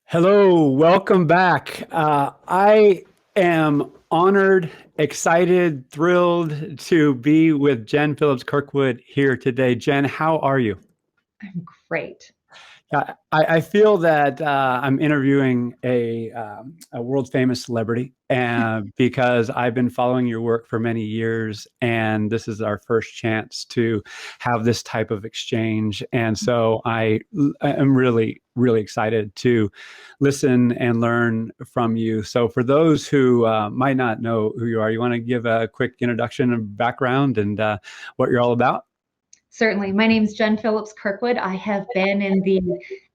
Hello, welcome back. I am honored, excited, thrilled to be with Jen Phillips-Kirkwood here today. Jen, how are you? I'm great. I feel that I'm interviewing a world famous celebrity, and because I've been following your work for many years, and this is our first chance to have this type of exchange. And so I am really, really excited to listen and learn from you. So for those who might not know who you are, you want to give a quick introduction and background and what you're all about? Certainly. My name is Jen Phillips-Kirkwood. I have been in the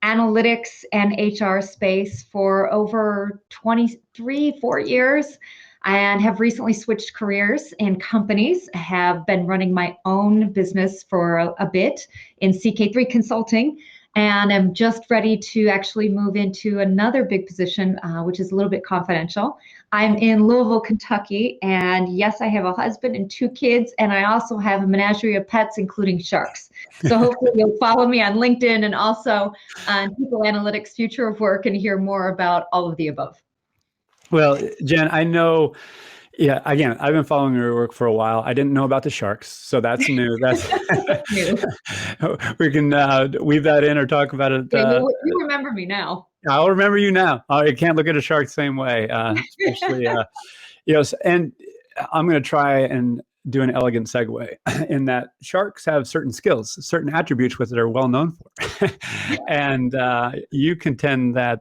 analytics and HR space for over 23, 4 years, and have recently switched careers in companies. I have been running my own business for a bit in CK3 Consulting, and I'm just ready to actually move into another big position, which is a little bit confidential. I'm in Louisville, Kentucky, and yes, I have a husband and two kids, and I also have a menagerie of pets, including sharks. So hopefully you'll follow me on LinkedIn and also on People Analytics Future of Work and hear more about all of the above. Well, Jen, I know. Yeah, again, I've been following your work for a while. I didn't know about the sharks, so that's new. That's You, we can weave that in or talk about it. you remember me now. I'll remember you now. I can't look at a shark the same way, especially and I'm going to try and do an elegant segue in that sharks have certain skills, certain attributes which they're well known for. And you contend that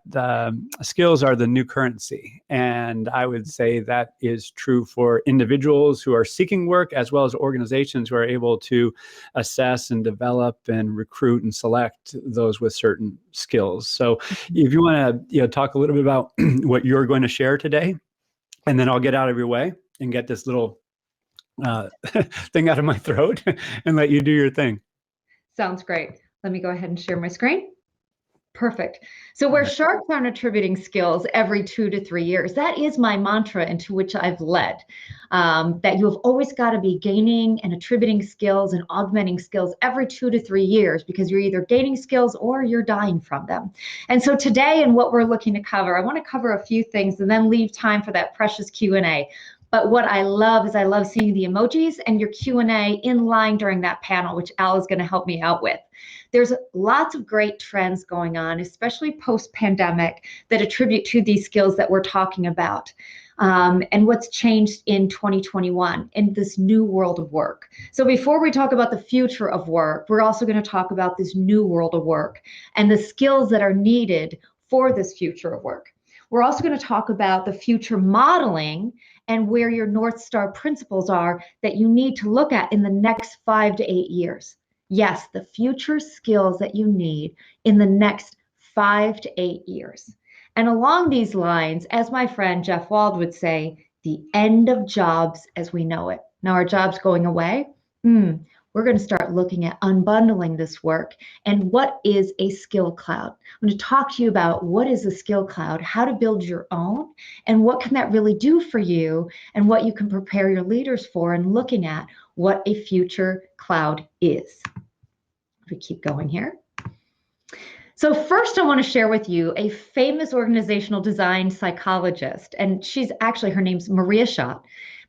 skills are the new currency. And I would say that is true for individuals who are seeking work, as well as organizations who are able to assess and develop and recruit and select those with certain skills. So if you want to talk a little bit about what you're going to share today, and then I'll get out of your way and get this little thing out of my throat and let you do your thing. Sounds great. Let me go ahead and share my screen. Perfect. So where sharks aren't attributing skills every 2 to 3 years, that is my mantra into which I've led, that you have always got to be gaining and attributing skills and augmenting skills every 2 to 3 years, because you're either gaining skills or you're dying from them. And so today, and what we're looking to cover, I want to cover a few things and then leave time for that precious Q&A. But what I love is I love seeing the emojis and your Q&A in line during that panel, which Al is going to help me out with. There's lots of great trends going on, especially post-pandemic, that attribute to these skills that we're talking about, and what's changed in 2021 in this new world of work. So before we talk about the future of work, we're also going to talk about this new world of work and the skills that are needed for this future of work. We're also going to talk about the future modeling and where your North Star principles are that you need to look at in the next 5 to 8 years. Yes, the future skills that you need in the next 5 to 8 years. And along these lines, as my friend Jeff Wald would say, the end of jobs as we know it. Now, are jobs going away? We're going to start looking at unbundling this work and what is a skill cloud. I'm going to talk to you about what is a skill cloud, how to build your own, and what can that really do for you, and what you can prepare your leaders for, and looking at what a future cloud is. We keep going here. So first, I want to share with you a famous organizational design psychologist, and her name's Marisa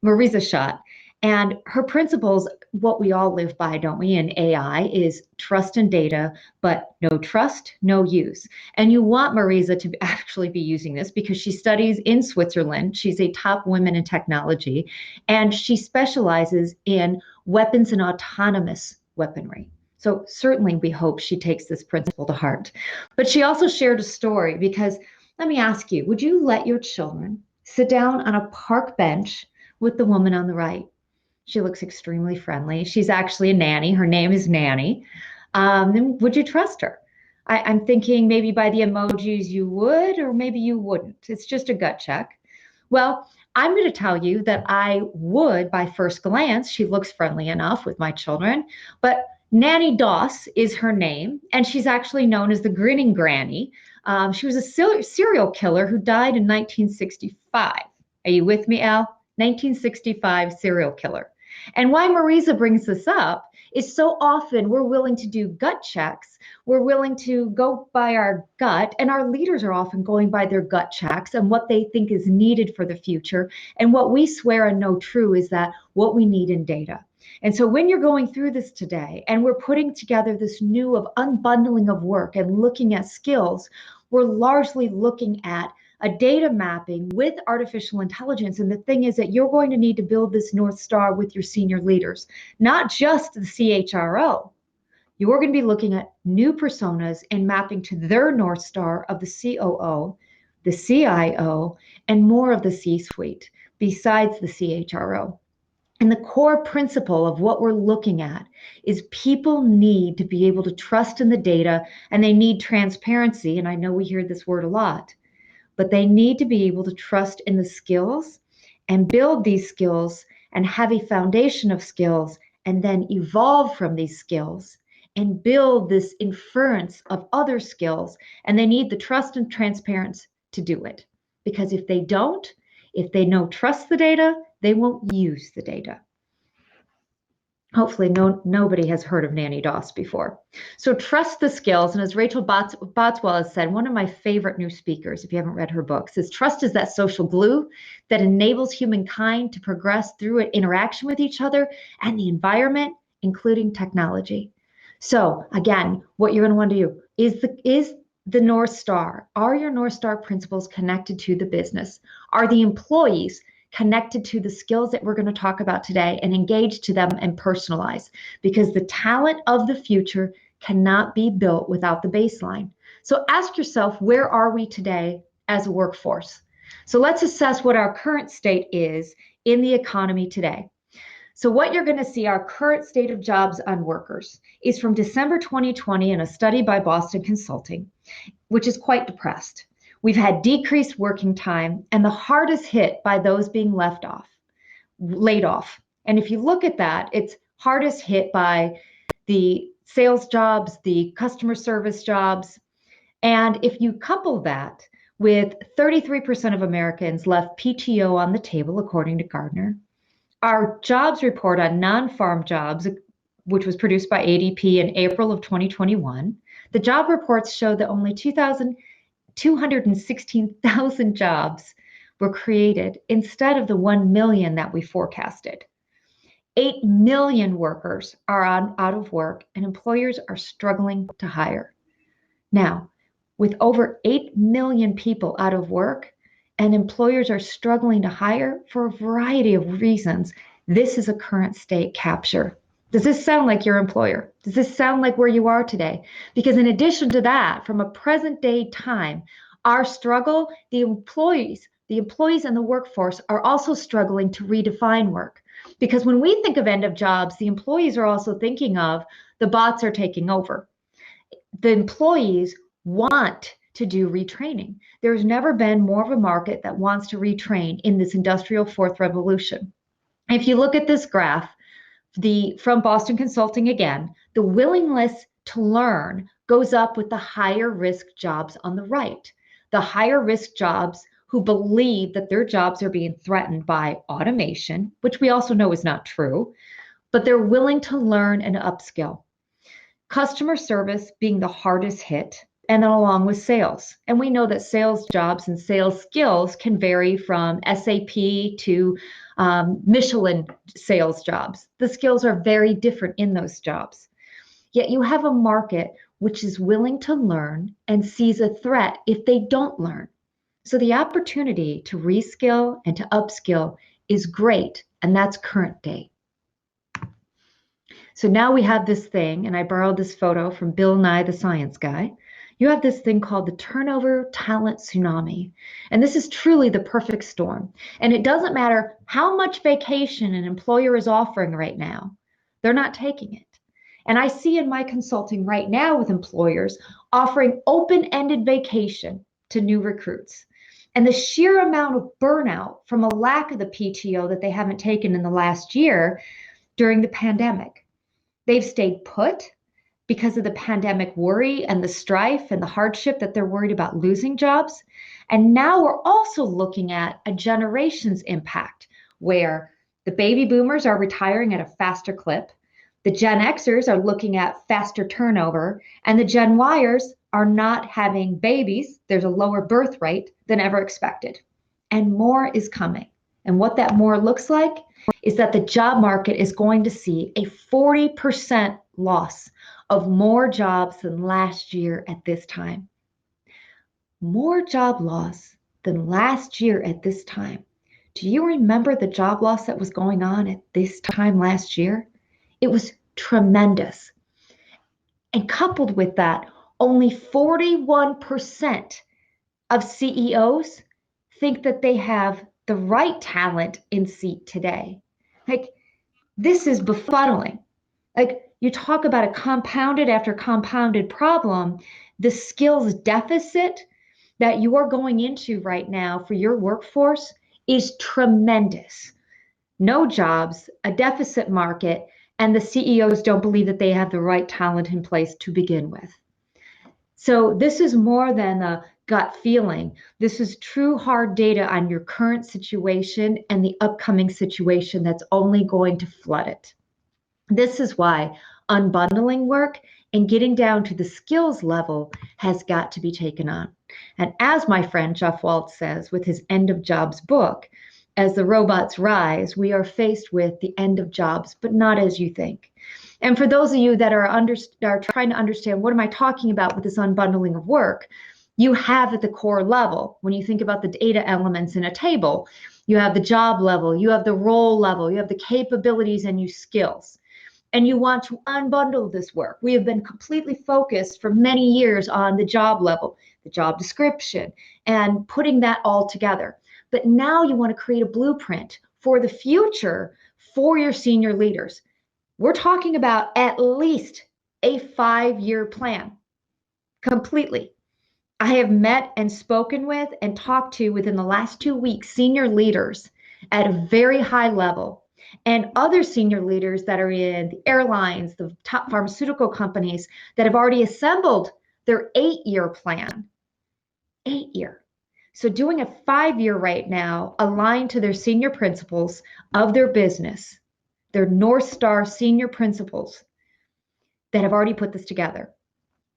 Shott. And her principles, what we all live by, don't we, in AI, is trust in data, but no trust, no use. And you want Marisa to actually be using this because she studies in Switzerland. She's a top woman in technology, and she specializes in weapons and autonomous weaponry. So certainly we hope she takes this principle to heart. But she also shared a story, because let me ask you, would you let your children sit down on a park bench with the woman on the right? She looks extremely friendly. She's actually a nanny. Her name is Nanny. Then would you trust her? I'm thinking maybe by the emojis you would, or maybe you wouldn't. It's just a gut check. Well, I'm going to tell you that I would by first glance. She looks friendly enough with my children, but Nanny Doss is her name, and she's actually known as the Grinning Granny. She was a serial killer who died in 1965. Are you with me, Al? 1965 serial killer. And why Marisa brings this up is so often we're willing to do gut checks. We're willing to go by our gut, and our leaders are often going by their gut checks and what they think is needed for the future. And what we swear and know true is that what we need in data. And so when you're going through this today and we're putting together this new of unbundling of work and looking at skills, we're largely looking at a data mapping with artificial intelligence. And the thing is that you're going to need to build this North Star with your senior leaders, not just the CHRO. You're going to be looking at new personas and mapping to their North Star of the COO, the CIO, and more of the C-suite besides the CHRO. And the core principle of what we're looking at is people need to be able to trust in the data, and they need transparency. And I know we hear this word a lot, but they need to be able to trust in the skills and build these skills and have a foundation of skills and then evolve from these skills and build this inference of other skills. And they need the trust and transparency to do it. Because if they don't, if they don't trust the data, they won't use the data. Hopefully nobody has heard of Nanny Doss before. So trust the skills. And as Rachel Botswell has said, one of my favorite new speakers, if you haven't read her books, is trust is that social glue that enables humankind to progress through an interaction with each other and the environment, including technology. So again, what you're going to want to do is the North Star. Are your North Star principles connected to the business? Are the employees connected to the skills that we're going to talk about today and engage to them and personalize? Because the talent of the future cannot be built without the baseline. So ask yourself, where are we today as a workforce? So let's assess what our current state is in the economy today. So what you're going to see, our current state of jobs on workers, is from December 2020 in a study by Boston Consulting, which is quite depressed. We've had decreased working time and the hardest hit by those being laid off. And if you look at that, it's hardest hit by the sales jobs, the customer service jobs. And if you couple that with 33% of Americans left PTO on the table, according to Gartner, our jobs report on non-farm jobs, which was produced by ADP in April of 2021, the job reports show that only 216,000 jobs were created instead of the 1 million that we forecasted. 8 million workers are out of work and employers are struggling to hire. Now, with over 8 million people out of work and employers are struggling to hire for a variety of reasons, this is a current state capture. Does this sound like your employer? Does this sound like where you are today? Because in addition to that, from a present day time, our struggle, the employees in the workforce are also struggling to redefine work. Because when we think of end of jobs, the employees are also thinking of the bots are taking over. The employees want to do retraining. There's never been more of a market that wants to retrain in this industrial fourth revolution. If you look at this graph, from Boston Consulting again, the willingness to learn goes up with the higher risk jobs on the right. The higher risk jobs who believe that their jobs are being threatened by automation, which we also know is not true, but they're willing to learn and upskill. Customer service being the hardest hit, and then along with sales. And we know that sales jobs and sales skills can vary from SAP to Michelin sales jobs. The skills are very different in those jobs. Yet you have a market which is willing to learn and sees a threat if they don't learn. So the opportunity to reskill and to upskill is great, and that's current day. So now we have this thing, and I borrowed this photo from Bill Nye, the science guy. You have this thing called the turnover talent tsunami. And this is truly the perfect storm. And it doesn't matter how much vacation an employer is offering right now, they're not taking it. And I see in my consulting right now with employers offering open-ended vacation to new recruits. And the sheer amount of burnout from a lack of the PTO that they haven't taken in the last year during the pandemic. They've stayed put because of the pandemic worry and the strife and the hardship that they're worried about losing jobs. And now we're also looking at a generation's impact where the baby boomers are retiring at a faster clip. The Gen Xers are looking at faster turnover, and the Gen Yers are not having babies. There's a lower birth rate than ever expected. And more is coming. And what that more looks like is that the job market is going to see a 40% loss of more jobs than last year at this time. More job loss than last year at this time. Do you remember the job loss that was going on at this time last year? It was tremendous. And coupled with that, only 41% of CEOs think that they have the right talent in seat today. Like, this is befuddling. Like, you talk about a compounded after compounded problem, the skills deficit that you are going into right now for your workforce is tremendous. No jobs, a deficit market, and the CEOs don't believe that they have the right talent in place to begin with. So this is more than a gut feeling. This is true hard data on your current situation and the upcoming situation that's only going to flood it. This is why unbundling work and getting down to the skills level has got to be taken on. And as my friend Jeff Waltz says with his End of Jobs book, as the robots rise, we are faced with the end of jobs, but not as you think. And for those of you that are trying to understand, what am I talking about with this unbundling of work? You have at the core level, when you think about the data elements in a table, you have the job level, you have the role level, you have the capabilities and you skills. And you want to unbundle this work. We have been completely focused for many years on the job level, the job description, and putting that all together. But now you want to create a blueprint for the future for your senior leaders. We're talking about at least a 5-year plan, completely. I have met and spoken with and talked to within the last 2 weeks senior leaders at a very high level, and other senior leaders that are in the airlines, the top pharmaceutical companies that have already assembled their 8-year plan. 8-year. So doing a 5-year right now aligned to their senior principles of their business, their North Star senior principles that have already put this together.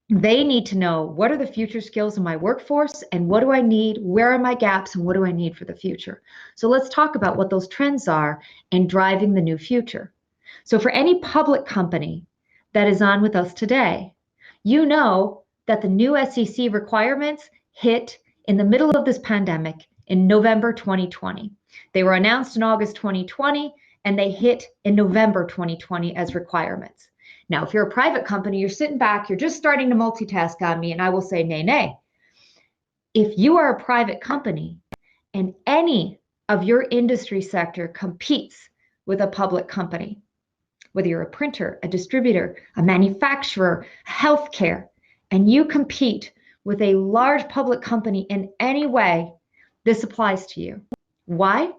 They need to know, what are the future skills in my workforce and what do I need? Where are my gaps and what do I need for the future? So let's talk about what those trends are and driving the new future. So for any public company that is on with us today, you know that the new SEC requirements hit in the middle of this pandemic in November 2020. They were announced in August 2020 and they hit in November 2020 as requirements. Now, if you're a private company, you're sitting back, you're just starting to multitask on me, and I will say, nay, nay. If you are a private company and any of your industry sector competes with a public company, whether you're a printer, a distributor, a manufacturer, healthcare, and you compete with a large public company in any way, this applies to you. Why?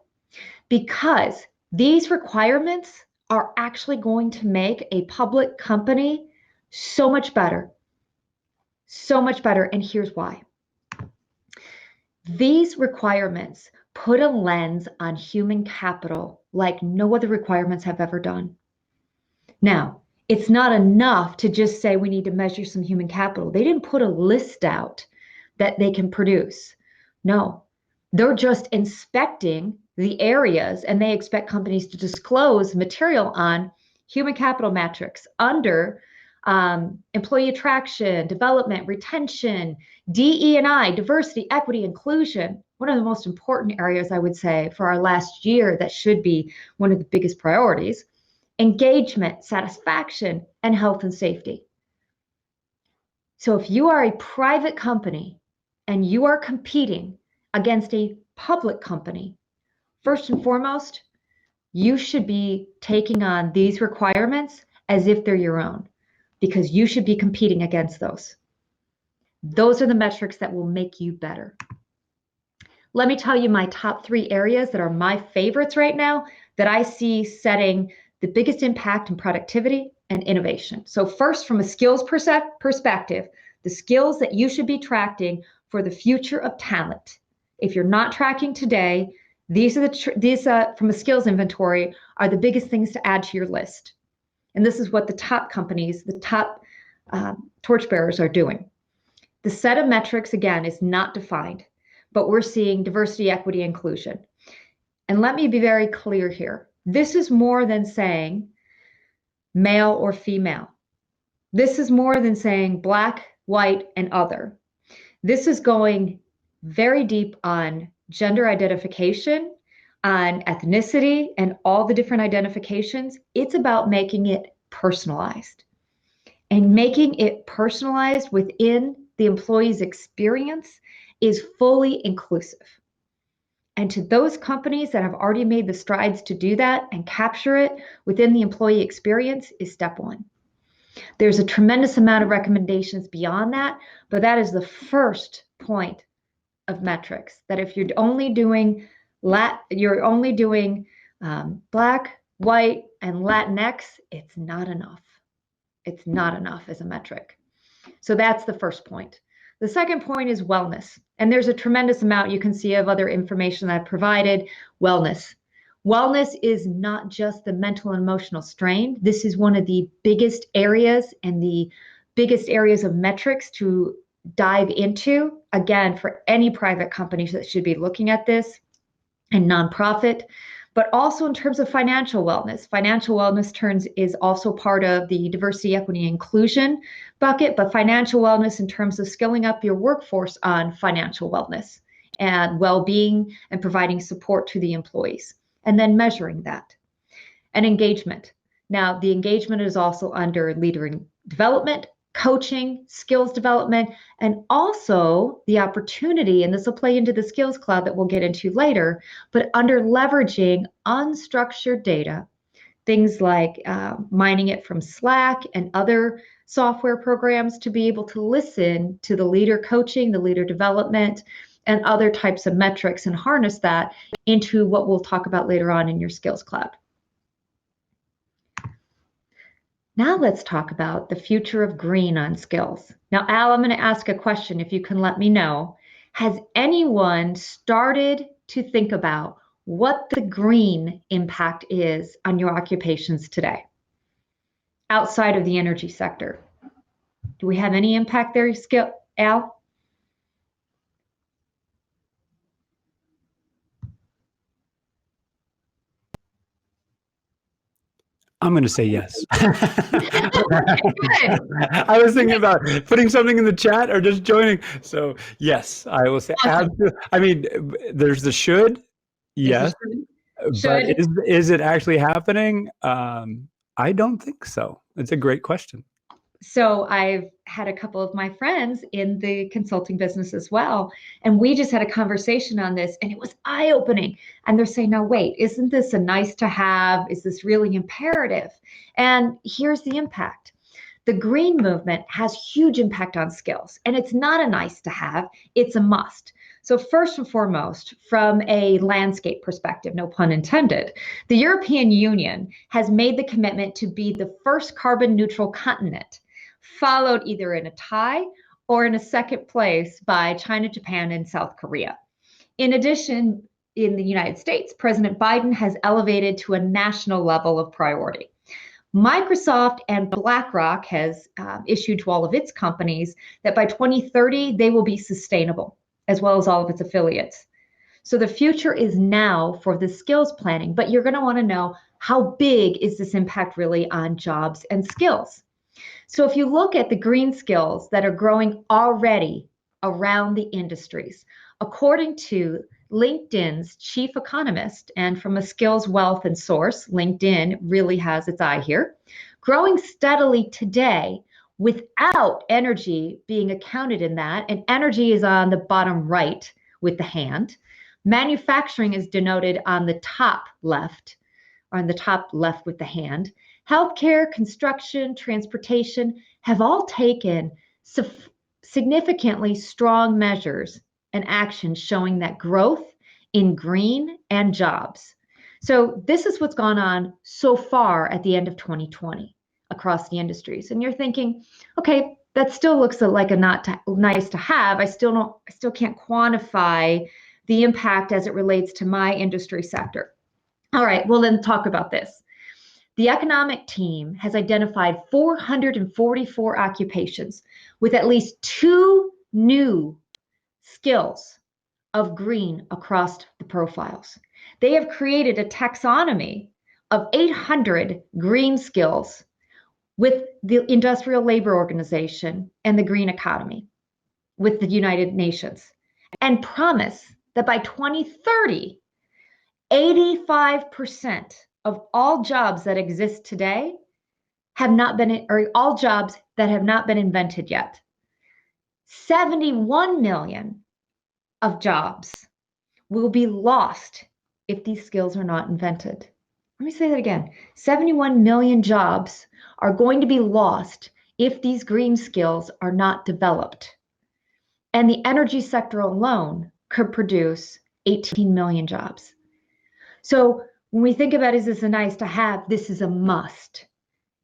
Because these requirements are actually going to make a public company so much better. So much better. And here's why. These requirements put a lens on human capital like no other requirements have ever done. Now, it's not enough to just say we need to measure some human capital. They didn't put a list out that they can produce. No, they're just inspecting the areas, and they expect companies to disclose material on human capital metrics under employee attraction, development, retention, DE&I, diversity, equity, inclusion. One of the most important areas, I would say, for our last year that should be one of the biggest priorities: engagement, satisfaction, and health and safety. So if you are a private company and you are competing against a public company, first and foremost, you should be taking on these requirements as if they're your own, because you should be competing against those. Those are the metrics that will make you better. Let me tell you my top 3 areas that are my favorites right now that I see setting the biggest impact in productivity and innovation. So first, from a skills perspective, the skills that you should be tracking for the future of talent. If you're not tracking today, these are from a skills inventory are the biggest things to add to your list. And this is what the top companies, the top torchbearers are doing. The set of metrics, again, is not defined, but we're seeing diversity, equity, inclusion. And let me be very clear here. This is more than saying male or female. This is more than saying black, white, and other. This is going very deep on gender identification, on ethnicity, and all the different identifications. It's about making it personalized. And making it personalized within the employee's experience is fully inclusive. And to those companies that have already made the strides to do that and capture it within the employee experience is step one. There's a tremendous amount of recommendations beyond that, but that is the first point of metrics, that if you're only doing Black, white, and Latinx, it's not enough. It's not enough as a metric. So that's the first point. The second point is wellness. And there's a tremendous amount you can see of other information that I've provided. Wellness. Wellness is not just the mental and emotional strain. This is one of the biggest areas and the biggest areas of metrics to dive into, again, for any private companies that should be looking at this and nonprofit, but also in terms of financial wellness. Financial wellness is also part of the diversity, equity, and inclusion bucket, but financial wellness in terms of skilling up your workforce on financial wellness and well-being and providing support to the employees, and then measuring that. And engagement. Now, the engagement is also under leader development, coaching, skills development, and also the opportunity, and this will play into the skills cloud that we'll get into later, but under leveraging unstructured data, things like mining it from Slack and other software programs to be able to listen to the leader coaching, the leader development, and other types of metrics and harness that into what we'll talk about later on in your skills cloud. Now let's talk about the future of green on skills. Now, Al, I'm going to ask a question if you can let me know. Has anyone started to think about what the green impact is on your occupations today outside of the energy sector? Do we have any impact there, Al? I'm going to say yes. I was thinking about putting something in the chat or just joining. So yes, I will say absolutely. I mean, there's the should, yes, but is it actually happening? I don't think so. It's a great question. So I've had a couple of my friends in the consulting business as well, and we just had a conversation on this, and it was eye-opening. And they're saying, "No, wait, isn't this a nice to have? Is this really imperative?" And here's the impact. The green movement has huge impact on skills, and it's not a nice to have, it's a must. So first and foremost, from a landscape perspective, no pun intended, the European Union has made the commitment to be the first carbon neutral continent, followed either in a tie or in a second place by China, Japan, and South Korea. In addition, in the United States, President Biden has elevated to a national level of priority. Microsoft and BlackRock has issued to all of its companies that by 2030, they will be sustainable, as well as all of its affiliates. So the future is now for the skills planning, but you're going to want to know, how big is this impact really on jobs and skills? So if you look at the green skills that are growing already around the industries, according to LinkedIn's chief economist, and from a skills wealth and source, LinkedIn really has its eye here, growing steadily today without energy being accounted in that, and energy is on the bottom right with the hand. Manufacturing is denoted on the top left, or on the top left with the hand. Healthcare, construction, transportation have all taken significantly strong measures and actions showing that growth in green and jobs. So this is what's gone on so far at the end of 2020 across the industries. And you're thinking, okay, that still looks like a nice to have. I still can't quantify the impact as it relates to my industry sector. All right, well then talk about this. The economic team has identified 444 occupations with at least 2 new skills of green across the profiles. They have created a taxonomy of 800 green skills with the Industrial Labor Organization and the Green Economy with the United Nations, and promise that by 2030, 85% of all jobs that exist today have not been, or all jobs that have not been invented yet. 71 million of jobs will be lost if these skills are not invented. Let me say that again. 71 million jobs are going to be lost if these green skills are not developed. And the energy sector alone could produce 18 million jobs. So when we think about, is this a nice to have, this is a must.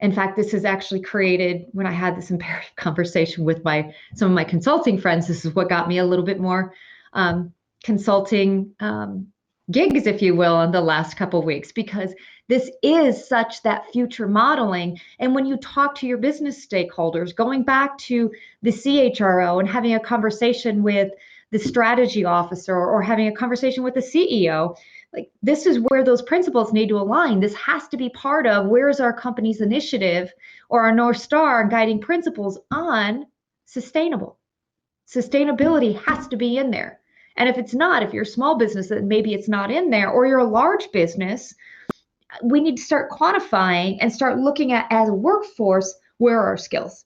In fact, this is actually created when I had this imperative conversation with some of my consulting friends. This is what got me a little bit more consulting gigs, if you will, in the last couple of weeks, because this is such that future modeling. And when you talk to your business stakeholders, going back to the CHRO and having a conversation with the strategy officer or having a conversation with the CEO, like this is where those principles need to align. This has to be part of where is our company's initiative or our North Star guiding principles on sustainable. Sustainability has to be in there. And if it's not, if you're a small business, then maybe it's not in there, or you're a large business, we need to start quantifying and start looking at, as a workforce, where are our skills?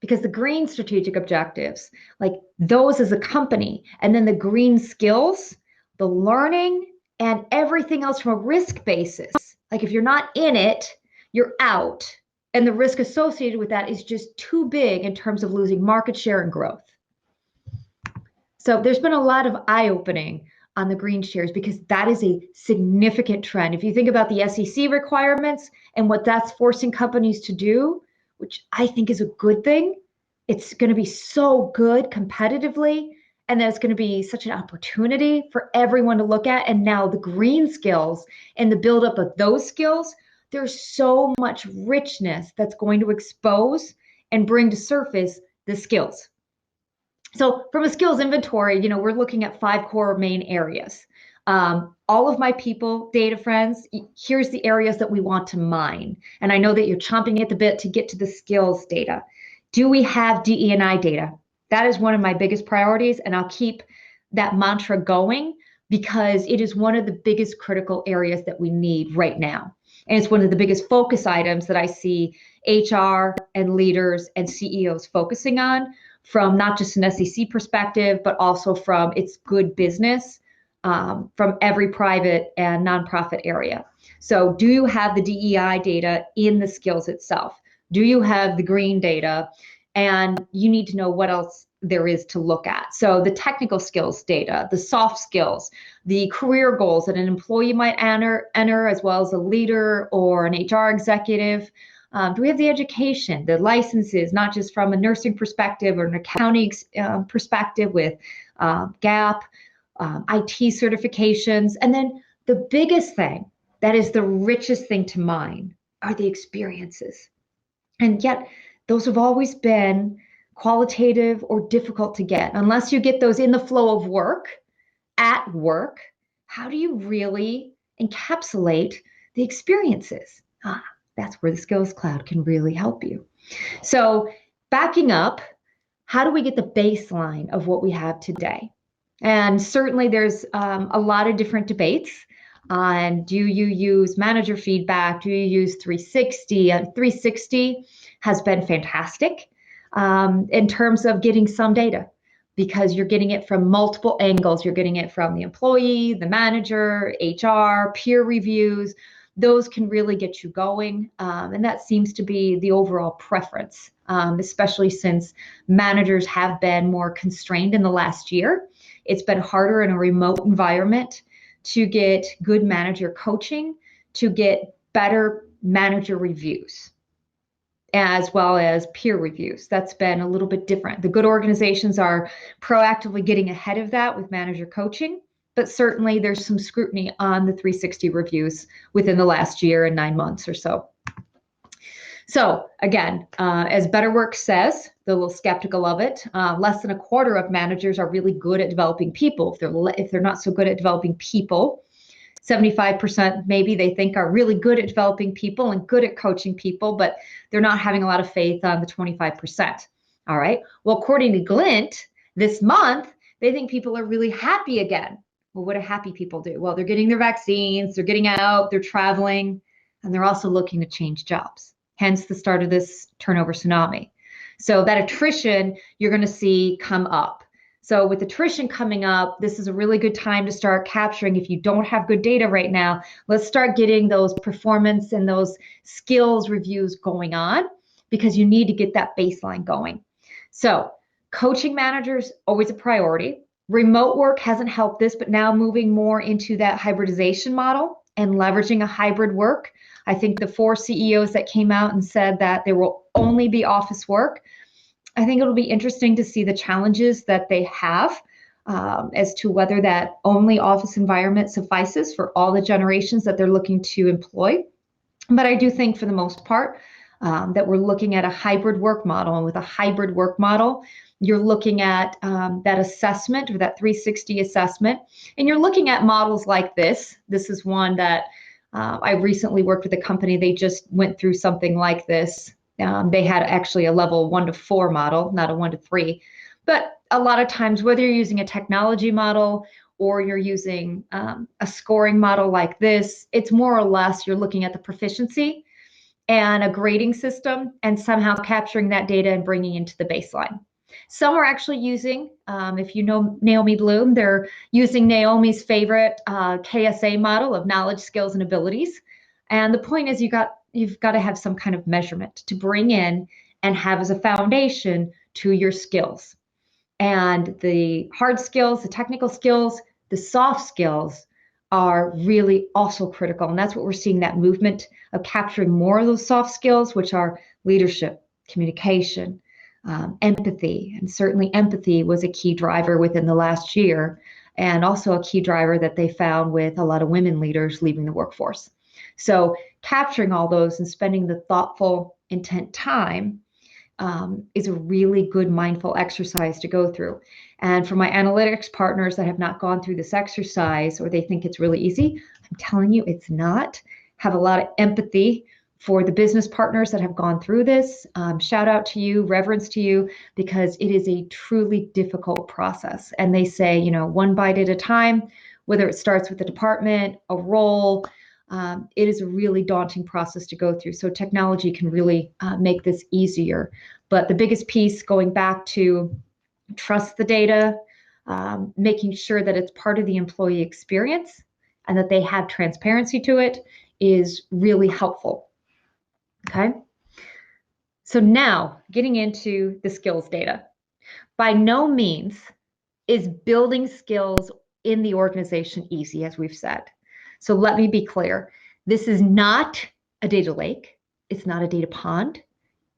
Because the green strategic objectives, like those as a company, and then the green skills, the learning, and everything else from a risk basis. Like if you're not in it, you're out. And the risk associated with that is just too big in terms of losing market share and growth. So there's been a lot of eye-opening on the green shares because that is a significant trend. If you think about the SEC requirements and what that's forcing companies to do, which I think is a good thing, it's going to be so good competitively, and then it's going to be such an opportunity for everyone to look at. And now the green skills and the buildup of those skills, there's so much richness that's going to expose and bring to surface the skills. So from a skills inventory, we're looking at 5 core main areas. All of my people, data friends, here's the areas that we want to mine. And I know that you're chomping at the bit to get to the skills data. Do we have DE&I data? That is one of my biggest priorities, and I'll keep that mantra going because it is one of the biggest critical areas that we need right now. And it's one of the biggest focus items that I see HR and leaders and CEOs focusing on, from not just an SEC perspective, but also from its good business from every private and nonprofit area. So do you have the DEI data in the skills itself? Do you have the green data? And you need to know what else there is to look at. So the technical skills data, the soft skills, the career goals that an employee might enter as well as a leader or an HR executive. Do we have the education, the licenses, not just from a nursing perspective or an accounting perspective with GAP, IT certifications? And then the biggest thing, that is the richest thing to mine, are the experiences. And yet those have always been qualitative or difficult to get. Unless you get those in the flow of work, at work, how do you really encapsulate the experiences? That's where the Skills Cloud can really help you. So backing up, how do we get the baseline of what we have today? And certainly there's a lot of different debates on, do you use manager feedback? Do you use 360? 360 has been fantastic in terms of getting some data, because you're getting it from multiple angles. You're getting it from the employee, the manager, HR, peer reviews. Those can really get you going. And that seems to be the overall preference, especially since managers have been more constrained in the last year. It's been harder in a remote environment to get good manager coaching, to get better manager reviews, as well as peer reviews. That's been a little bit different. The good organizations are proactively getting ahead of that with manager coaching. but certainly there's some scrutiny on the 360 reviews within the last year and 9 months or so. So again, as Better Work says, they're a little skeptical of it. Less than a quarter of managers are really good at developing people. If they're not so good at developing people, 75% maybe they think are really good at developing people and good at coaching people, but they're not having a lot of faith on the 25%. All right. Well, according to Glint, this month, they think people are really happy again. Well, what do happy people do? Well, they're getting their vaccines, they're getting out, they're traveling, and they're also looking to change jobs. Hence the start of this turnover tsunami. So that attrition you're going to see come up. So with attrition coming up, this is a really good time to start capturing. If you don't have good data right now, let's start getting those performance and those skills reviews going on, because you need to get that baseline going. So coaching managers, always a priority. Remote work hasn't helped this, but now moving more into that hybridization model and leveraging a hybrid work. I think the 4 CEOs that came out and said that there will only be office work, I think it'll be interesting to see the challenges that they have as to whether that only office environment suffices for all the generations that they're looking to employ. But I do think for the most part that we're looking at a hybrid work model. And with a hybrid work model, you're looking at that assessment, or that 360 assessment. And you're looking at models like this. This is one that I recently worked with a company. They just went through something like this. They had actually a level 1 to 4 model, not a 1 to 3. But a lot of times, whether you're using a technology model or you're using a scoring model like this, it's more or less you're looking at the proficiency and a grading system and somehow capturing that data and bringing into the baseline. Some are actually using, if you know Naomi Bloom, they're using Naomi's favorite KSA model of knowledge, skills, and abilities. And the point is you've got to have some kind of measurement to bring in and have as a foundation to your skills. And the hard skills, the technical skills, the soft skills are really also critical. And that's what we're seeing, that movement of capturing more of those soft skills, which are leadership, communication, empathy. And certainly empathy was a key driver within the last year, and also a key driver that they found with a lot of women leaders leaving the workforce. So capturing all those and spending the thoughtful, intent time is a really good mindful exercise to go through. And for my analytics partners that have not gone through this exercise, or they think it's really easy, I'm telling you it's not. Have a lot of empathy for the business partners that have gone through this. Shout out to you, reverence to you, because it is a truly difficult process. And they say, one bite at a time, whether it starts with the department, a role, it is a really daunting process to go through. So technology can really make this easier. But the biggest piece, going back to trust the data, making sure that it's part of the employee experience and that they have transparency to it, is really helpful. Okay. So now getting into the skills data. By no means is building skills in the organization easy, as we've said. So let me be clear. This is not a data lake. It's not a data pond.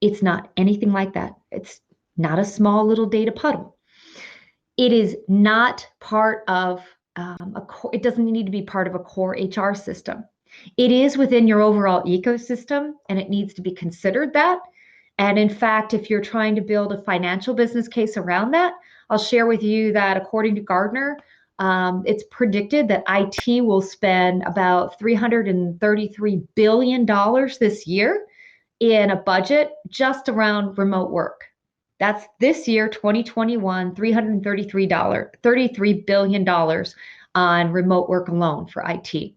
It's not anything like that. It's not a small little data puddle. It is not part of it doesn't need to be part of a core HR system. It is within your overall ecosystem, and it needs to be considered that. And in fact, if you're trying to build a financial business case around that, I'll share with you that according to Gartner, it's predicted that IT will spend about $333 billion this year in a budget just around remote work. That's this year, 2021, $33 billion on remote work alone for IT.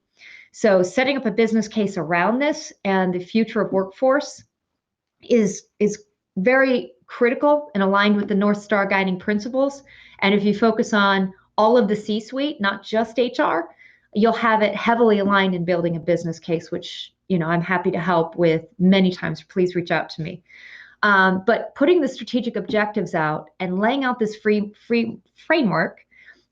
So setting up a business case around this and the future of workforce is very critical and aligned with the North Star guiding principles. And if you focus on all of the C-suite, not just HR, you'll have it heavily aligned in building a business case, which I'm happy to help with many times. Please reach out to me. But putting the strategic objectives out and laying out this free framework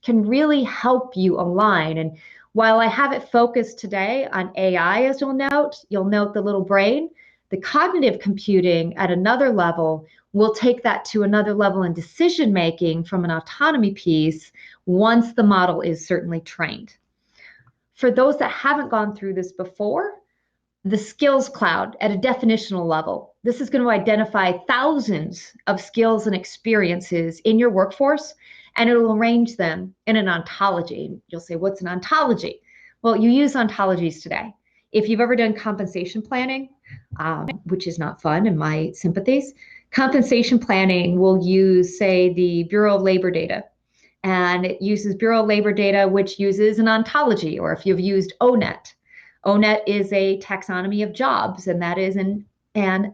can really help you align. And while I have it focused today on AI, as you'll note the little brain, the cognitive computing at another level will take that to another level in decision making from an autonomy piece, once the model is certainly trained. For those that haven't gone through this before, the skills cloud at a definitional level, this is going to identify thousands of skills and experiences in your workforce, and it will arrange them in an ontology. You'll say, what's an ontology? Well, you use ontologies today. If you've ever done compensation planning, which is not fun in my sympathies, compensation planning will use, say, the Bureau of Labor data. And it uses Bureau of Labor data, which uses an ontology, or if you've used ONET. ONET is a taxonomy of jobs, and that is an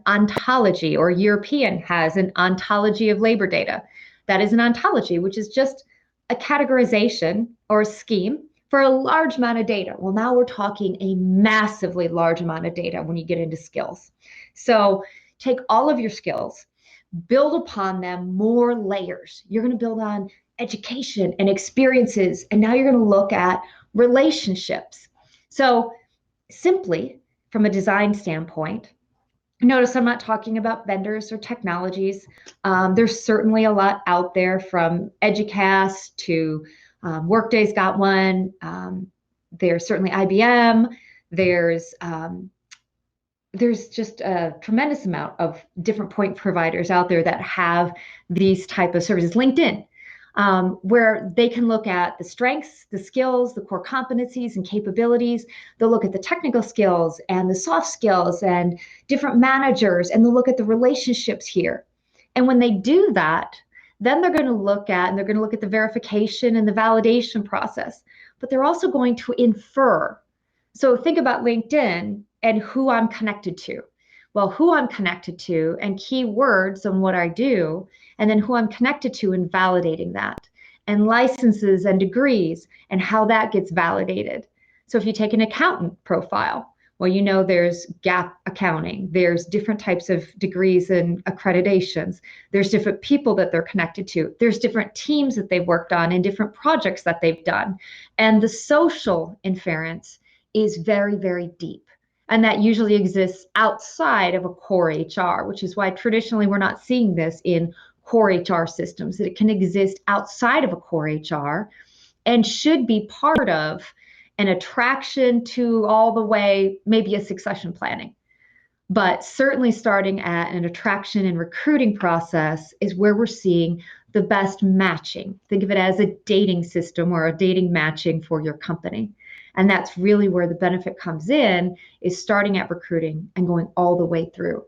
ontology, or European has an ontology of labor data. That is an ontology, which is just a categorization or a scheme for a large amount of data. Well, now we're talking a massively large amount of data when you get into skills. So take all of your skills, build upon them more layers. You're going to build on education and experiences, and now you're going to look at relationships. So simply from a design standpoint, notice I'm not talking about vendors or technologies. There's certainly a lot out there, from Educast to Workday's got one. There's certainly IBM. There's just a tremendous amount of different point providers out there that have these type of services. LinkedIn, where they can look at the strengths, the skills, the core competencies and capabilities. They'll look at the technical skills and the soft skills and different managers, and they'll look at the relationships here. And when they do that, then they're going to look at the verification and the validation process, but they're also going to infer. So think about LinkedIn and who I'm connected to. Well, who I'm connected to and keywords on what I do, and then who I'm connected to and validating that, and licenses and degrees and how that gets validated. So if you take an accountant profile, well, you know there's GAAP accounting, there's different types of degrees and accreditations, there's different people that they're connected to, there's different teams that they've worked on and different projects that they've done. And the social inference is very, very deep. And that usually exists outside of a core HR, which is why traditionally we're not seeing this in core HR systems, that it can exist outside of a core HR and should be part of an attraction to all the way, maybe a succession planning. But certainly starting at an attraction and recruiting process is where we're seeing the best matching. Think of it as a dating system or a dating matching for your company. And that's really where the benefit comes in, is starting at recruiting and going all the way through.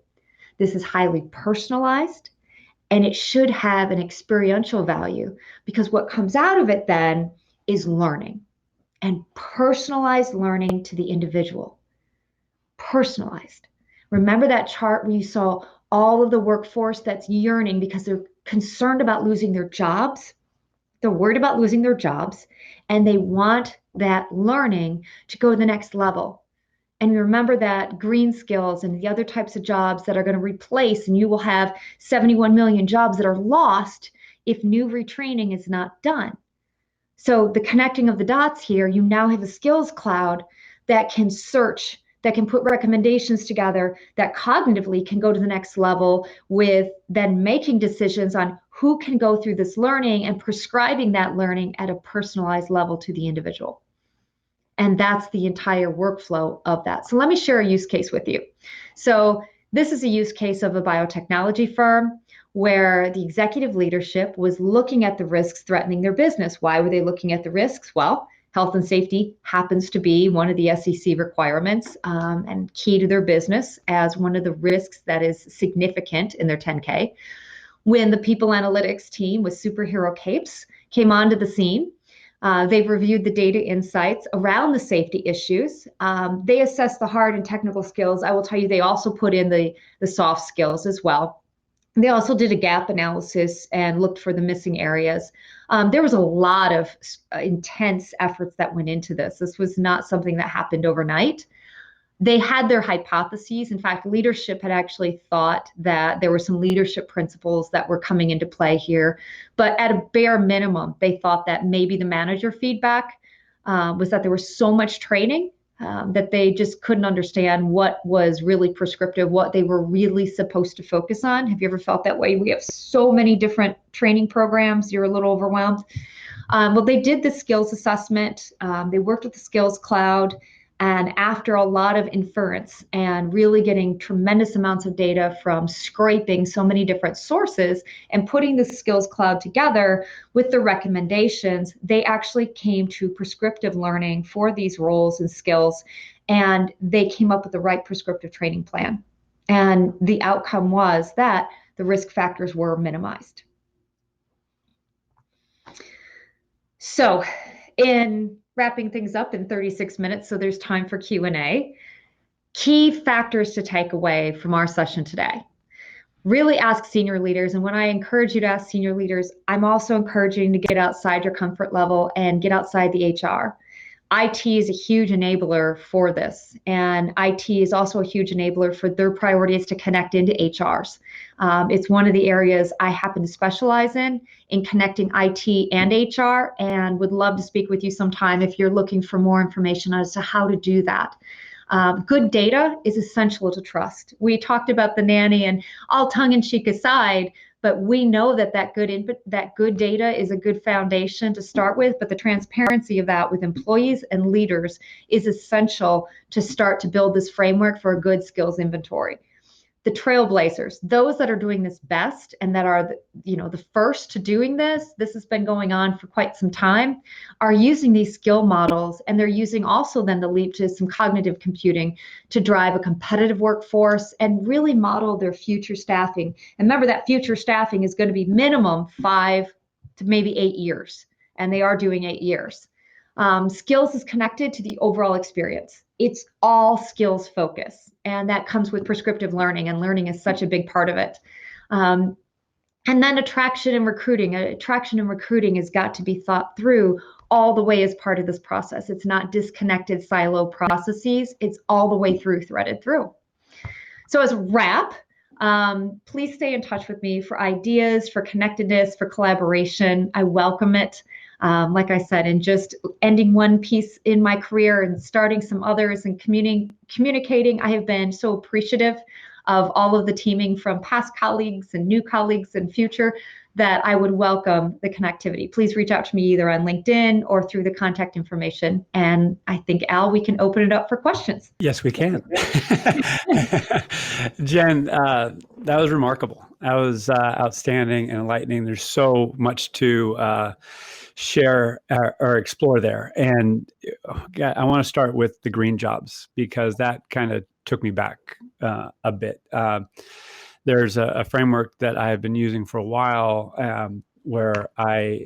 This is highly personalized, and it should have an experiential value, because what comes out of it then is learning, and personalized learning to the individual. Personalized. Remember that chart where you saw all of the workforce that's yearning because they're concerned about losing their jobs? They're worried about losing their jobs, and they want that learning to go to the next level. And remember that green skills and the other types of jobs that are going to replace, and you will have 71 million jobs that are lost if new retraining is not done. So the connecting of the dots here, you now have a skills cloud that can search, that can put recommendations together, that cognitively can go to the next level with then making decisions on who can go through this learning and prescribing that learning at a personalized level to the individual. And that's the entire workflow of that. So let me share a use case with you. So this is a use case of a biotechnology firm where the executive leadership was looking at the risks threatening their business. Why were they looking at the risks? Well, health and safety happens to be one of the SEC requirements and key to their business as one of the risks that is significant in their 10K. When the people analytics team with superhero capes came onto the scene, they've reviewed the data insights around the safety issues. They assessed the hard and technical skills. I will tell you, they also put in the soft skills as well. They also did a gap analysis and looked for the missing areas. There was a lot of intense efforts that went into this. This was not something that happened overnight. They had their hypotheses. In fact, leadership had actually thought that there were some leadership principles that were coming into play here. But at a bare minimum, they thought that maybe the manager feedback was that there was so much training that they just couldn't understand what was really prescriptive, what they were really supposed to focus on. Have you ever felt that way? We have so many different training programs, you're a little overwhelmed. Well, they did the skills assessment. They worked with the Skills Cloud. And after a lot of inference and really getting tremendous amounts of data from scraping so many different sources and putting the Skills Cloud together with the recommendations, they actually came to prescriptive learning for these roles and skills. And they came up with the right prescriptive training plan. And the outcome was that the risk factors were minimized. So in wrapping things up in 36 minutes, so there's time for Q&A. Key factors to take away from our session today. Really ask senior leaders. And when I encourage you to ask senior leaders, I'm also encouraging you to get outside your comfort level and get outside the HR. IT is a huge enabler for this. And IT is also a huge enabler for their priorities to connect into HRs. It's one of the areas I happen to specialize in connecting IT and HR, and would love to speak with you sometime if you're looking for more information as to how to do that. Good data is essential to trust. We talked about the nanny, and all tongue-in-cheek aside, but we know that good data is a good foundation to start with, but the transparency of that with employees and leaders is essential to start to build this framework for a good skills inventory. The trailblazers, those that are doing this best and that are the first to doing this has been going on for quite some time, are using these skill models, and they're using also then the leap to some cognitive computing to drive a competitive workforce and really model their future staffing. And remember, that future staffing is going to be minimum 5 to maybe 8 years, and they are doing 8 years. Skills is connected to the overall experience. It's all skills focus, and that comes with prescriptive learning, and learning is such a big part of it. And then attraction and recruiting. Attraction and recruiting has got to be thought through all the way as part of this process. It's not disconnected silo processes. It's all the way through, threaded through. So as a wrap, please stay in touch with me for ideas, for connectedness, for collaboration. I welcome it. Like I said, and just ending one piece in my career and starting some others and communicating, I have been so appreciative of all of the teaming from past colleagues and new colleagues and future, that I would welcome the connectivity. Please reach out to me either on LinkedIn or through the contact information. And I think, Al, we can open it up for questions. Yes, we can. Jen, that was remarkable. That was outstanding and enlightening. There's so much to share or explore there. And I want to start with the green jobs, because that kind of took me back a bit. There's a framework that I have been using for a while where I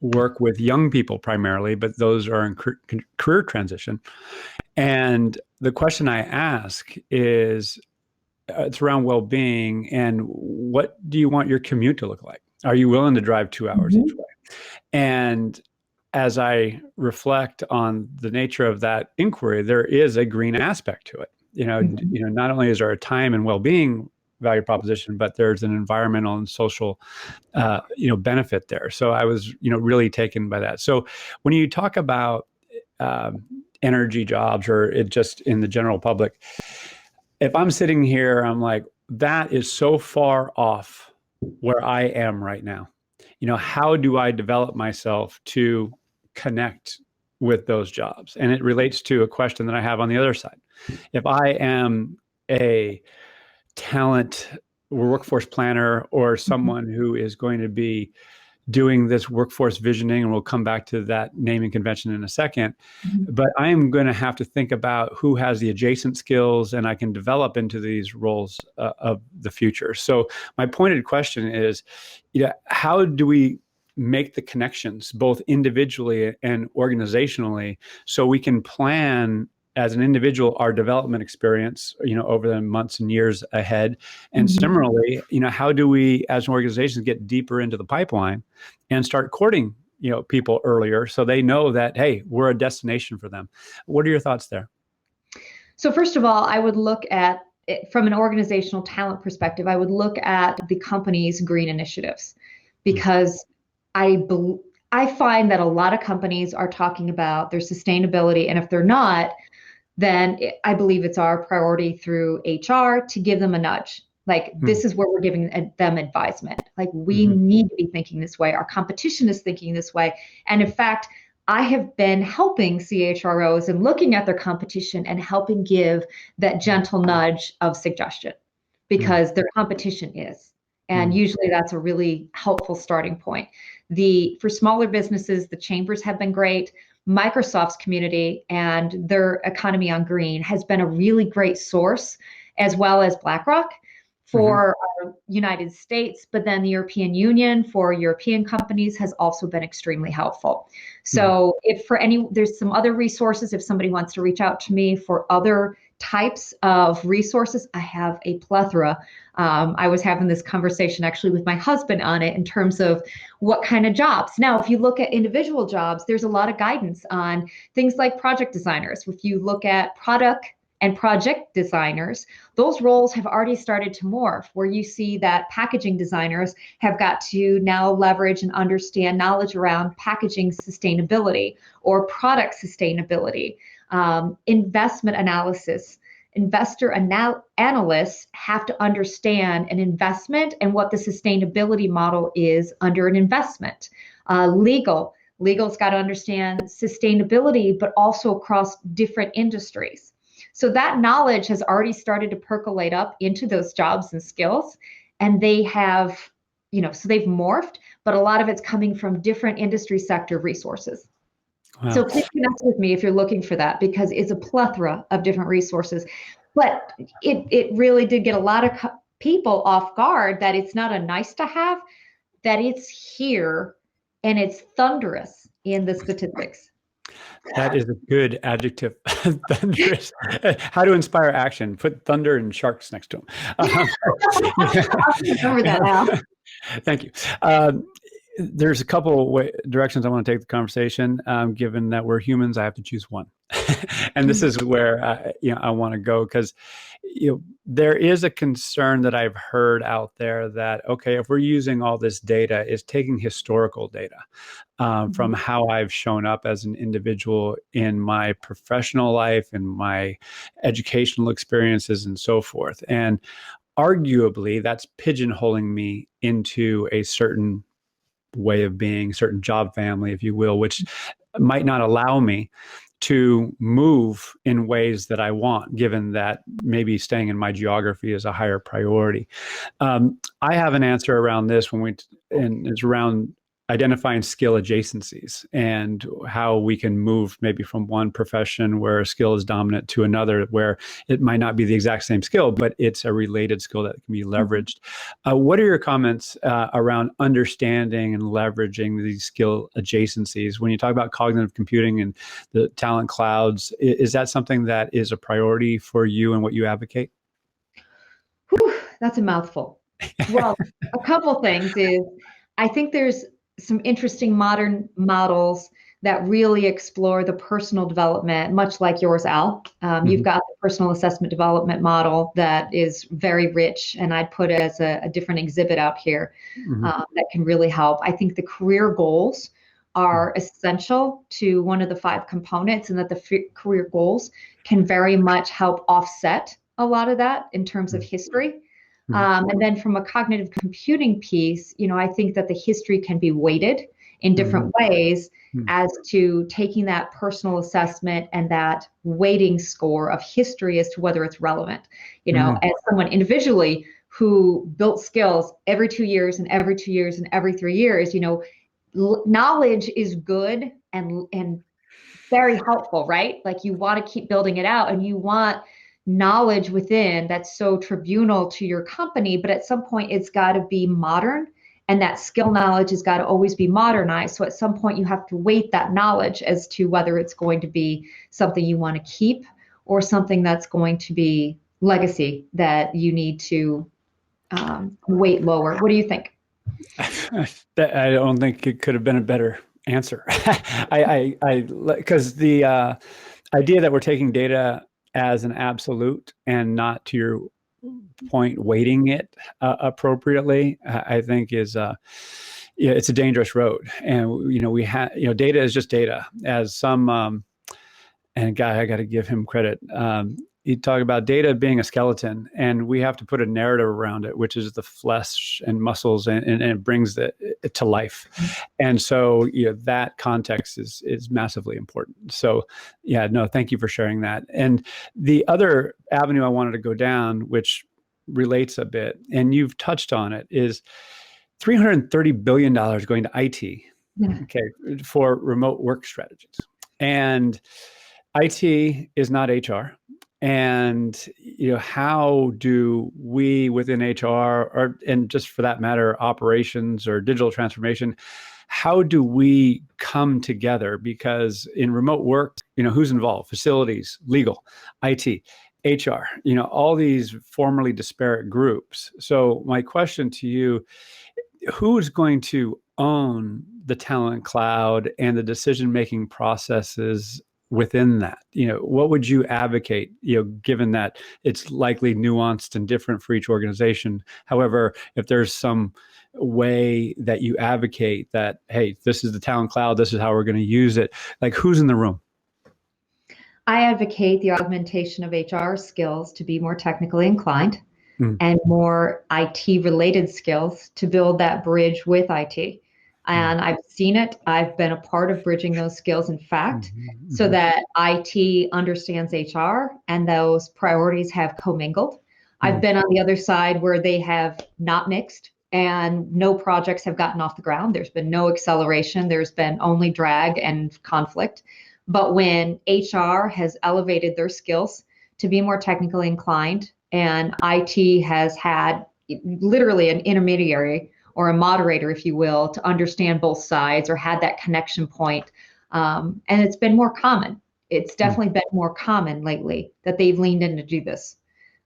work with young people primarily, but those are in career transition. And the question I ask is, it's around well-being, and what do you want your commute to look like? Are you willing to drive 2 hours each way? And as I reflect on the nature of that inquiry, there is a green aspect to it. Not only is there a time and well-being value proposition, but there's an environmental and social, benefit there. So I was, really taken by that. So when you talk about energy jobs, or it just in the general public, if I'm sitting here, I'm like, that is so far off where I am right now. How do I develop myself to connect with those jobs? And it relates to a question that I have on the other side. If I am a talent or workforce planner, or someone who is going to be doing this workforce visioning, and we'll come back to that naming convention in a second, but I am going to have to think about who has the adjacent skills and I can develop into these roles of the future. So my pointed question is, how do we make the connections both individually and organizationally, so we can plan as an individual our development experience, over the months and years ahead? And similarly, how do we as an organization get deeper into the pipeline and start courting, people earlier, so they know that, hey, we're a destination for them? What are your thoughts there? So first of all, I would look at it from an organizational talent perspective. I would look at the company's green initiatives, because I find that a lot of companies are talking about their sustainability, and if they're not, then I believe it's our priority through HR to give them a nudge Like, Mm. this is where we're giving them advisement. Like, we need to be thinking this way. Our competition is thinking this way. And in fact, I have been helping CHROs and looking at their competition and helping give that gentle nudge of suggestion, because their competition is. And usually that's a really helpful starting point. For smaller businesses, the chambers have been great. Microsoft's community and their economy on green has been a really great source, as well as BlackRock for our United States, but then the European Union for European companies has also been extremely helpful. So there's some other resources, if somebody wants to reach out to me for other types of resources, I have a plethora. I was having this conversation actually with my husband on it in terms of what kind of jobs. Now, if you look at individual jobs, there's a lot of guidance on things like project designers. If you look at product and project designers, those roles have already started to morph, where you see that packaging designers have got to now leverage and understand knowledge around packaging sustainability or product sustainability. Investment analysis. Analysts have to understand an investment and what the sustainability model is under an investment. Legal's got to understand sustainability, but also across different industries. So that knowledge has already started to percolate up into those jobs and skills, and they have, so they've morphed, but a lot of it's coming from different industry sector resources. Wow. So please connect with me if you're looking for that, because it's a plethora of different resources. But it really did get a lot of people off guard that it's not a nice to have, that it's here and it's thunderous in the statistics. That is a good adjective. Thunderous. How to inspire action. Put thunder and sharks next to them. I'll remember that now. Thank you. There's a couple directions I want to take the conversation. Given that we're humans, I have to choose one. And this is where I want to go, because there is a concern that I've heard out there that, okay, if we're using all this data, is taking historical data from how I've shown up as an individual in my professional life, in my educational experiences, and so forth. And arguably, that's pigeonholing me into a certain way of being, certain job family, if you will, which might not allow me to move in ways that I want, given that maybe staying in my geography is a higher priority. I have an answer around this and it's around identifying skill adjacencies and how we can move maybe from one profession where a skill is dominant to another where it might not be the exact same skill, but it's a related skill that can be leveraged. What are your comments around understanding and leveraging these skill adjacencies? When you talk about cognitive computing and the talent clouds, is that something that is a priority for you and what you advocate? Whew, that's a mouthful. Well, a couple things is, I think there's some interesting modern models that really explore the personal development, much like yours, Al. You've got the personal assessment development model that is very rich, and I'd put it as a different exhibit out here that can really help. I think the career goals are essential to one of the 5 components, and that the career goals can very much help offset a lot of that in terms of history. And then from a cognitive computing piece, I think that the history can be weighted in different ways as to taking that personal assessment and that weighting score of history as to whether it's relevant. As someone individually who built skills every 2 years and every 2 years and every 3 years, knowledge is good and very helpful, right? Like, you want to keep building it out, and you want knowledge within that's so tribunal to your company, but at some point it's got to be modern, and that skill knowledge has got to always be modernized. So at some point you have to weight that knowledge as to whether it's going to be something you want to keep or something that's going to be legacy that you need to weight lower. What do you think? I don't think it could have been a better answer. Because the idea that we're taking data as an absolute and not, to your point, weighting it appropriately, I think is it's a dangerous road. And we have data is just data. As some and guy, I got to give him credit. you talk about data being a skeleton, and we have to put a narrative around it, which is the flesh and muscles, and it brings it to life. And so, that context is massively important. So, yeah, no, thank you for sharing that. And the other avenue I wanted to go down, which relates a bit, and you've touched on it, is $330 billion going to IT, okay, for remote work strategies. And IT is not HR. And how do we within HR, and just for that matter, operations or digital transformation, how do we come together? Because in remote work, who's involved? Facilities, legal, IT, HR, all these formerly disparate groups. So my question to you, who's going to own the talent cloud and the decision-making processes within that? What would you advocate, given that it's likely nuanced and different for each organization? However, if there's some way that you advocate that, hey, this is the talent cloud, this is how we're going to use it, like, who's in the room? I advocate the augmentation of HR skills to be more technically inclined and more IT related skills to build that bridge with IT. And I've seen it. I've been a part of bridging those skills, in fact, so that IT understands HR and those priorities have commingled. I've been on the other side where they have not mixed and no projects have gotten off the ground. There's been no acceleration. There's been only drag and conflict. But when HR has elevated their skills to be more technically inclined, and IT has had literally an intermediary or a moderator, if you will, to understand both sides or had that connection point. And it's been more common. It's definitely been more common lately that they've leaned in to do this.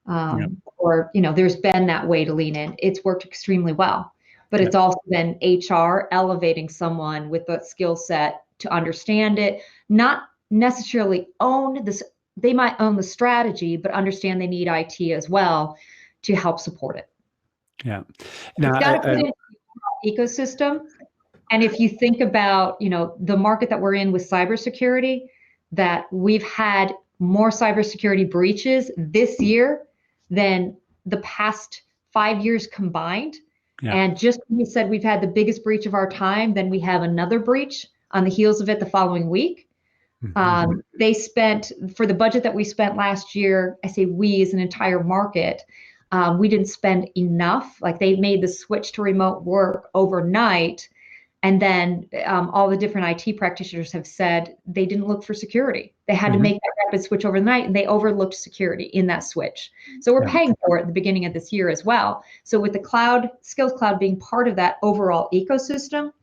Or, there's been that way to lean in. It's worked extremely well. But it's also been HR elevating someone with the skill set to understand it, not necessarily own this. They might own the strategy, but understand they need IT as well to help support it. Yeah. Now, it's got to fit into the ecosystem. And if you think about, the market that we're in with cybersecurity, that we've had more cybersecurity breaches this year than the past 5 years combined. And just when we said we've had the biggest breach of our time, then we have another breach on the heels of it the following week. They spent, for the budget that we spent last year, I say we as an entire market, we didn't spend enough. Like, they made the switch to remote work overnight. And then all the different IT practitioners have said they didn't look for security. They had to make that rapid switch overnight, and they overlooked security in that switch. So we're paying for it at the beginning of this year as well. So with the cloud, Skills Cloud being part of that overall ecosystem,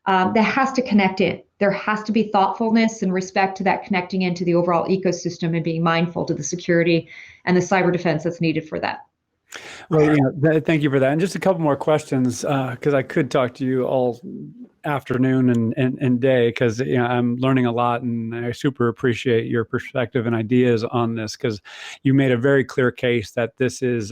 that has to connect in. There has to be thoughtfulness and respect to that connecting into the overall ecosystem and being mindful to the security and the cyber defense that's needed for that. Well, thank you for that. And just a couple more questions, because I could talk to you all afternoon and day, because I'm learning a lot, and I super appreciate your perspective and ideas on this, because you made a very clear case that this is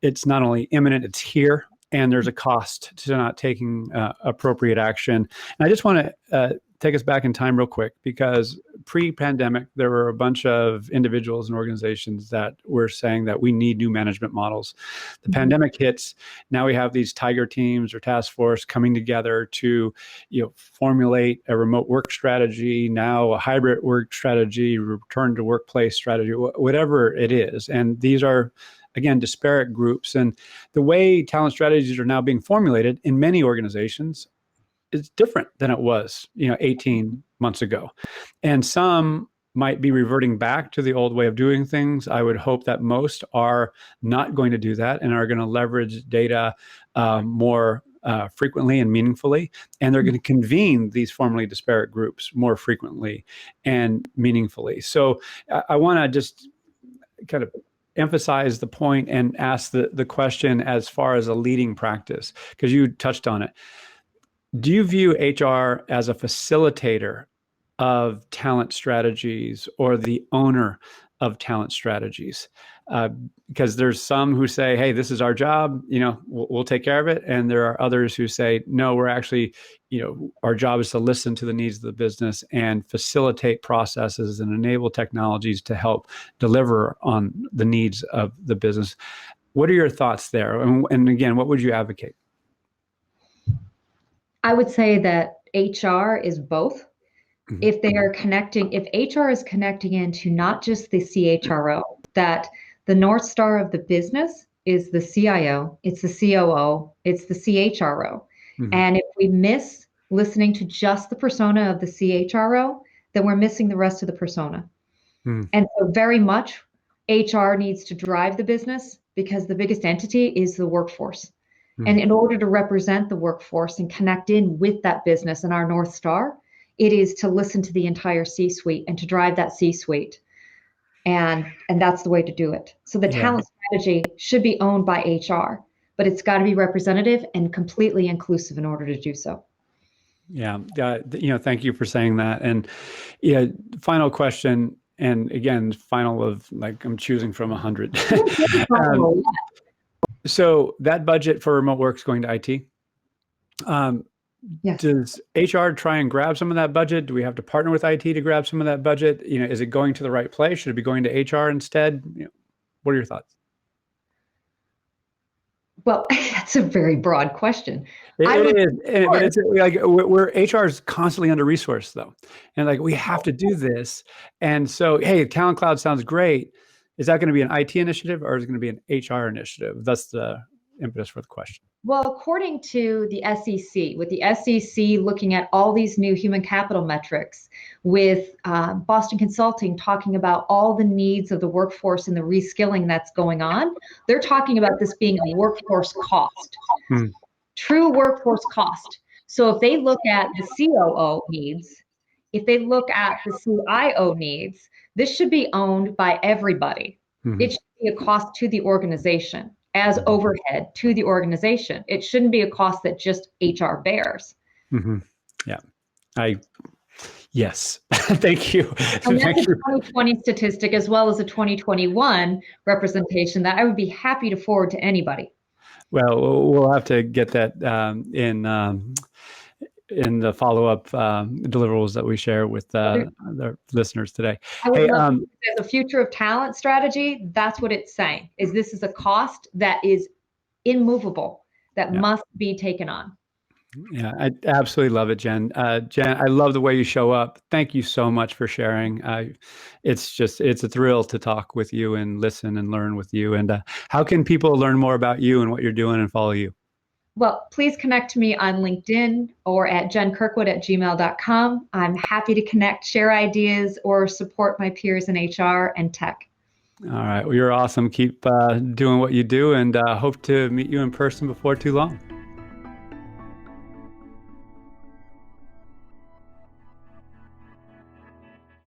it's not only imminent, it's here, and there's a cost to not taking appropriate action. And I just want to take us back in time real quick, because pre-pandemic, there were a bunch of individuals and organizations that were saying that we need new management models. The pandemic hits. Now we have these tiger teams or task force coming together to formulate a remote work strategy, now a hybrid work strategy, return to workplace strategy, whatever it is. And these are, again, disparate groups. And the way talent strategies are now being formulated in many organizations is different than it was, 18 months ago. And some might be reverting back to the old way of doing things. I would hope that most are not going to do that and are going to leverage data more frequently and meaningfully. And they're going to convene these formerly disparate groups more frequently and meaningfully. So I want to just kind of emphasize the point and ask the question as far as a leading practice, because you touched on it. Do you view HR as a facilitator of talent strategies or the owner of talent strategies? Because there's some who say, hey, this is our job, we'll take care of it. And there are others who say, no, we're actually, our job is to listen to the needs of the business and facilitate processes and enable technologies to help deliver on the needs of the business. What are your thoughts there? And again, what would you advocate? I would say that HR is both. If HR is connecting into not just the CHRO, that the North Star of the business is the CIO, it's the COO, it's the CHRO. Mm-hmm. And if we miss listening to just the persona of the CHRO, then we're missing the rest of the persona. Mm-hmm. And so very much HR needs to drive the business because the biggest entity is the workforce. Mm-hmm. And in order to represent the workforce and connect in with that business and our North Star, it is to listen to the entire C-suite and to drive that C-suite. And that's the way to do it. So the talent strategy should be owned by HR, but it's got to be representative and completely inclusive in order to do so. Yeah. Thank you for saying that. And final question. And again, final of I'm choosing from 100. So that budget for remote work is going to IT. Yes. Does HR try and grab some of that budget? Do we have to partner with IT to grab some of that budget? Is it going to the right place? Should it be going to HR instead? What are your thoughts? Well, that's a very broad question. It is, but it's we're HR is constantly under resourced though, and we have to do this. And so, hey, Talent Cloud sounds great. Is that going to be an IT initiative or is it going to be an HR initiative? That's the impetus for the question. Well, according to the SEC, with the SEC looking at all these new human capital metrics, with Boston Consulting talking about all the needs of the workforce and the reskilling that's going on, they're talking about this being a workforce cost, true workforce cost. So if they look at the COO needs, if they look at the CIO needs, this should be owned by everybody. Mm-hmm. It should be a cost to the organization as overhead to the organization. It shouldn't be a cost that just HR bears. Mm-hmm. Yeah, yes, thank you. And that's a 2020 statistic as well as a 2021 representation that I would be happy to forward to anybody. Well, we'll have to get that in the follow-up deliverables that we share with the listeners today. Hey, the future of talent strategy, that's what it's saying, is this is a cost that is immovable, that must be taken on. Yeah, I absolutely love it, Jen. Jen, I love the way you show up. Thank you so much for sharing. It's a thrill to talk with you and listen and learn with you. And how can people learn more about you and what you're doing and follow you? Well, please connect to me on LinkedIn or at jenkirkwood@gmail.com. I'm happy to connect, share ideas, or support my peers in HR and tech. All right. Well, you're awesome. Keep doing what you do and hope to meet you in person before too long.